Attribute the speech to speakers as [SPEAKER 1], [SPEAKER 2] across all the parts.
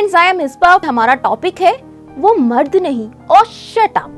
[SPEAKER 1] Friends, I am Misbah. हमारा topic है वो मर्द नहीं और शट अप।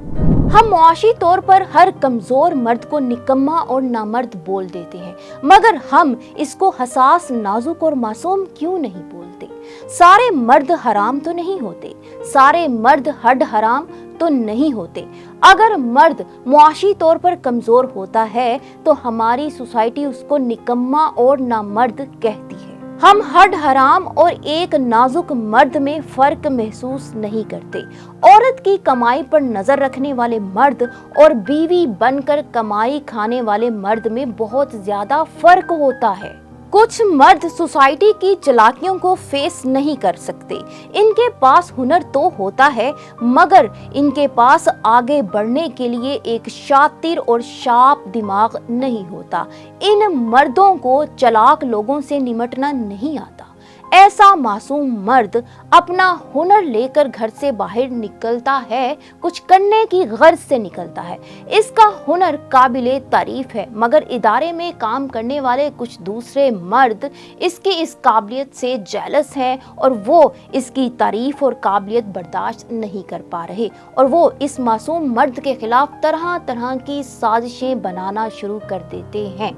[SPEAKER 1] हम मुआशी तौर पर हर कमजोर मर्द को निकम्मा और नामर्द बोल देते हैं, मगर हम इसको हसास, नाजुक और मासूम क्यों नहीं बोलते? सारे मर्द हराम तो नहीं होते, सारे मर्द हड हराम तो नहीं होते। अगर मर्द मुआशी तौर पर कमजोर होता है तो हमारी सोसाइटी उसको निकम्मा और नामर्द कहती है। हम हड हराम और एक नाजुक मर्द में फर्क महसूस नहीं करते। औरत की कमाई पर नजर रखने वाले मर्द और बीवी बनकर कमाई खाने वाले मर्द में बहुत ज्यादा फर्क होता है। कुछ मर्द सोसाइटी की चालाकियों को फेस नहीं कर सकते। इनके पास हुनर तो होता है, मगर इनके पास आगे बढ़ने के लिए एक शातिर और शार्प दिमाग नहीं होता। इन मर्दों को चालाक लोगों से निपटना नहीं आता। ऐसा मासूम मर्द अपना हुनर लेकर घर से बाहर निकलता है, कुछ करने की गर्ज से निकलता है। इसका हुनर काबिले तारीफ है, मगर इदारे में काम करने वाले कुछ दूसरे मर्द इसकी इस काबिलियत से जेलस हैं और वो इसकी तारीफ और काबिलियत बर्दाश्त नहीं कर पा रहे, और वो इस मासूम मर्द के खिलाफ तरह तरह की साजिशें बनाना शुरू कर देते हैं।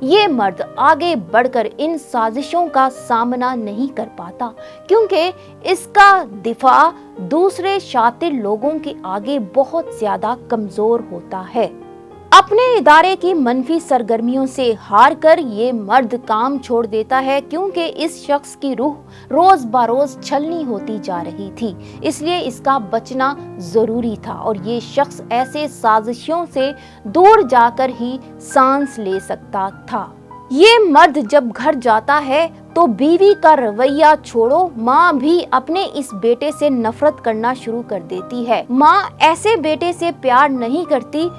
[SPEAKER 1] ये मर्द आगे बढ़कर इन साजिशों का सामना नहीं कर पाता, क्योंकि इसका दिफा दूसरे शातिर लोगों के आगे बहुत ज्यादा कमजोर होता है। अपने इदारे की मनफी सरगर्मियों से हार कर ये मर्द काम छोड़ देता है, क्योंकि इस शख्स की रूह रोज बरोज छलनी होती जा रही थी, इसलिए इसका बचना जरूरी था और ये शख्स ऐसे साजिशों से दूर जाकर ही सांस ले सकता था। ये मर्द जब घर जाता है तो बीवी का रवैया छोड़ो, माँ भी अपने इस बेटे से नफरत करना शुरू कर देती है। माँ ऐसे बेटे से प्यार नहीं करती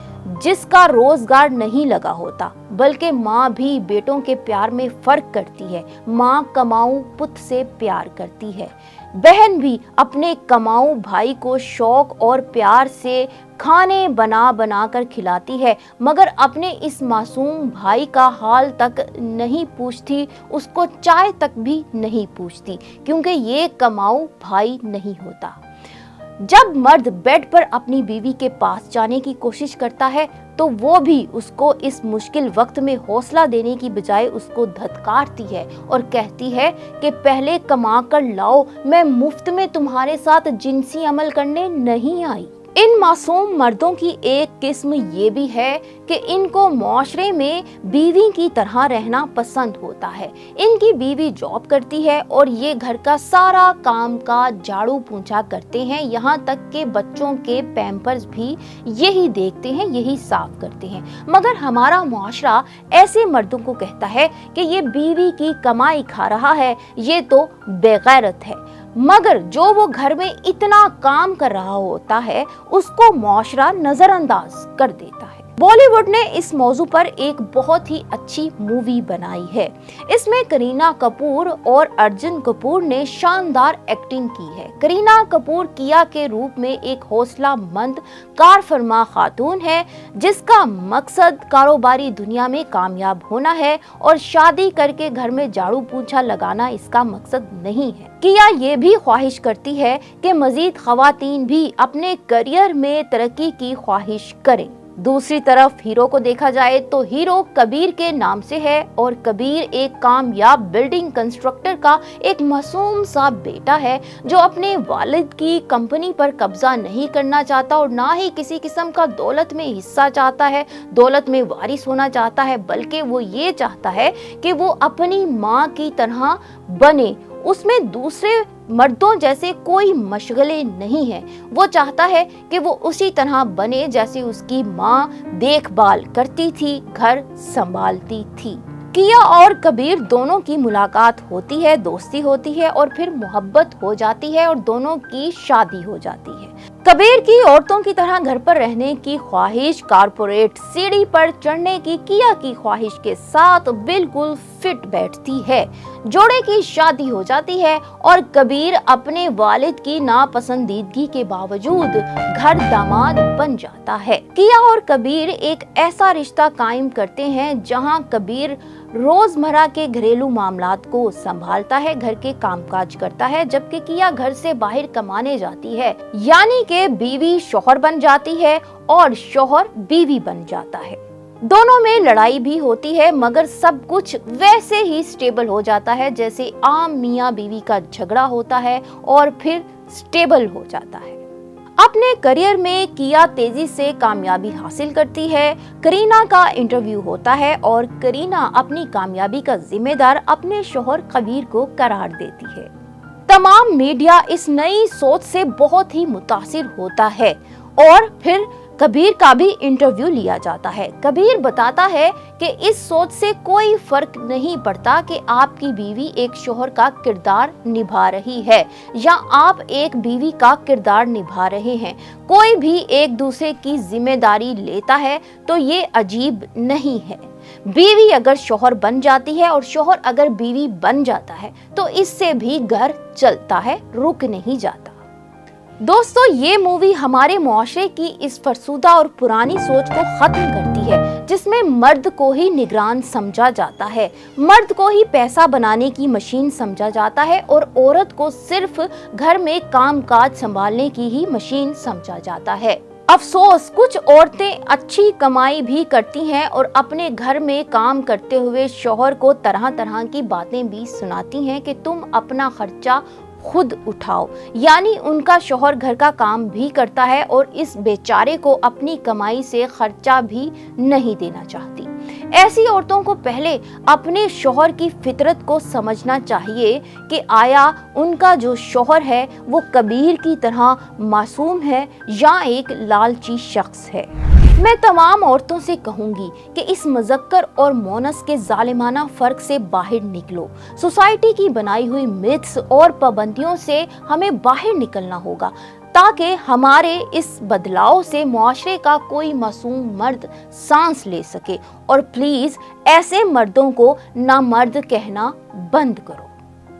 [SPEAKER 1] जिसका रोजगार नहीं लगा होता, बल्कि माँ भी बेटों के प्यार में फर्क करती है। माँ कमाऊ पुत से प्यार करती है। बहन भी अपने कमाऊ भाई को शौक और प्यार से खाने बना बना कर खिलाती है, मगर अपने इस मासूम भाई का हाल तक नहीं पूछती, उसको चाय तक भी नहीं पूछती, क्योंकि ये कमाऊ भाई नहीं होता। जब मर्द बेड पर अपनी बीवी के पास जाने की कोशिश करता है तो वो भी उसको इस मुश्किल वक्त में हौसला देने की बजाय उसको धत्कारती है और कहती है कि पहले कमा कर लाओ, मैं मुफ्त में तुम्हारे साथ जिनसी अमल करने नहीं आई। इन मासूम मर्दों की एक किस्म ये भी है कि इनको मुआशरे में बीवी की तरह रहना पसंद होता है। इनकी बीवी जॉब करती है और ये घर का सारा काम का झाड़ू पोंछा करते हैं, यहाँ तक कि बच्चों के पैम्पर्स भी यही देखते हैं, यही साफ करते हैं। मगर हमारा मुआशरा ऐसे मर्दों को कहता है कि ये बीवी की कमाई खा रहा है, ये तो बेगैरत है। मगर जो वो घर में इतना काम कर रहा होता है उसको मुआशरा नजरअंदाज कर देता है। बॉलीवुड ने इस मौजू पर एक बहुत ही अच्छी मूवी बनाई है। इसमें करीना कपूर और अर्जुन कपूर ने शानदार एक्टिंग की है। करीना कपूर किया के रूप में एक हौसलामंद कारफरमा खातून है, जिसका मकसद कारोबारी दुनिया में कामयाब होना है और शादी करके घर में झाड़ू पोंछा लगाना इसका मकसद नहीं है। किया ये भी ख्वाहिश करती है कि मजीद खवातीन भी अपने करियर में तरक्की की ख्वाहिश करें। दूसरी तरफ हीरो को देखा जाए तो हीरो कबीर के नाम से है और कबीर एक कामयाब बिल्डिंग कंस्ट्रक्टर का एक मासूम सा बेटा है, जो अपने वालिद की कंपनी पर कब्जा नहीं करना चाहता और ना ही किसी किस्म का दौलत में हिस्सा चाहता है, दौलत में वारिस होना चाहता है, बल्कि वो ये चाहता है कि वो अपनी माँ की तरह बने। उसमें दूसरे मर्दों जैसे कोई मशगले नहीं है। वो चाहता है कि वो उसी तरह बने जैसे उसकी माँ देखभाल करती थी, घर संभालती थी। किया और कबीर दोनों की मुलाकात होती है, दोस्ती होती है और फिर मोहब्बत हो जाती है और दोनों की शादी हो जाती है। कबीर की औरतों की तरह घर पर रहने की ख्वाहिश कारपोरेट सीढ़ी पर चढ़ने की किया की ख्वाहिश के साथ बिल्कुल फिट बैठती है। जोड़े की शादी हो जाती है और कबीर अपने वालिद की नापसंदीदगी के बावजूद घर दामाद बन जाता है। किया और कबीर एक ऐसा रिश्ता कायम करते हैं जहां कबीर रोजमर्रा के घरेलू मामलात को संभालता है, घर के कामकाज करता है, जबकि किया घर से बाहर कमाने जाती है। यानी कि बीवी शौहर बन जाती है और शौहर बीवी बन जाता है। दोनों में लड़ाई भी होती है मगर सब कुछ वैसे ही स्टेबल हो जाता है जैसे आम मियाँ बीवी का झगड़ा होता है और फिर स्टेबल हो जाता है। अपने करियर में किया तेजी से कामयाबी हासिल करती है। करीना का इंटरव्यू होता है और करीना अपनी कामयाबी का जिम्मेदार अपने शौहर कबीर को करार देती है। तमाम मीडिया इस नई सोच से बहुत ही मुतासिर होता है और फिर कबीर का भी इंटरव्यू लिया जाता है। कबीर बताता है कि इस सोच से कोई फर्क नहीं पड़ता कि आपकी बीवी एक शौहर का किरदार निभा रही है या आप एक बीवी का किरदार निभा रहे हैं। कोई भी एक दूसरे की जिम्मेदारी लेता है तो ये अजीब नहीं है। बीवी अगर शौहर बन जाती है और शौहर अगर बीवी बन जाता है तो इससे भी घर चलता है, रुक नहीं जाता। दोस्तों, ये मूवी हमारे मुआशरे की इस फरसुदा और पुरानी सोच को खत्म करती है जिसमें मर्द को ही निगरान समझा जाता है, मर्द को ही पैसा बनाने की मशीन समझा जाता है और औरत को सिर्फ घर में कामकाज संभालने की ही मशीन समझा जाता है। अफसोस, कुछ औरतें अच्छी कमाई भी करती हैं और अपने घर में काम करते हुए शौहर को तरह तरह की बातें भी सुनाती हैं कि तुम अपना खर्चा खुद उठाओ। यानी उनका शौहर घर का काम भी करता है और इस बेचारे को अपनी कमाई से खर्चा भी नहीं देना चाहती। ऐसी औरतों को पहले अपने शौहर की फितरत को समझना चाहिए कि आया उनका जो शौहर है वो कबीर की तरह मासूम है या एक लालची शख्स है। मैं तमाम औरतों से कहूंगी कि इस मज़क्कर और मोनस के जालिमाना फर्क से बाहर निकलो। सोसाइटी की बनाई हुई मिथ्स और पाबंदियों से हमें बाहर निकलना होगा ताकि हमारे इस बदलाव से मुआशरे का कोई मासूम मर्द सांस ले सके। और प्लीज ऐसे मर्दों को नामर्द कहना बंद करो।